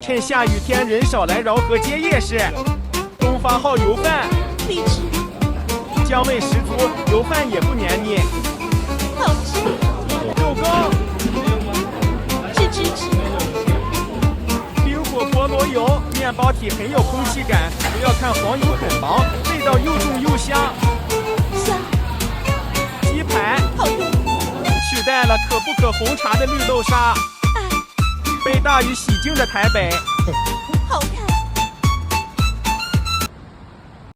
趁下雨天人少来饶河街夜市。东发号油饭，荔枝，姜味十足，油饭也不黏腻。好吃，肉糕，吃。冰火菠萝油，面包体很有空气感，不要看黄油很薄，味道又重又香。香，鸡排，好用，取代了可不可红茶的绿豆沙。爱，北大与喜静的台北，好看。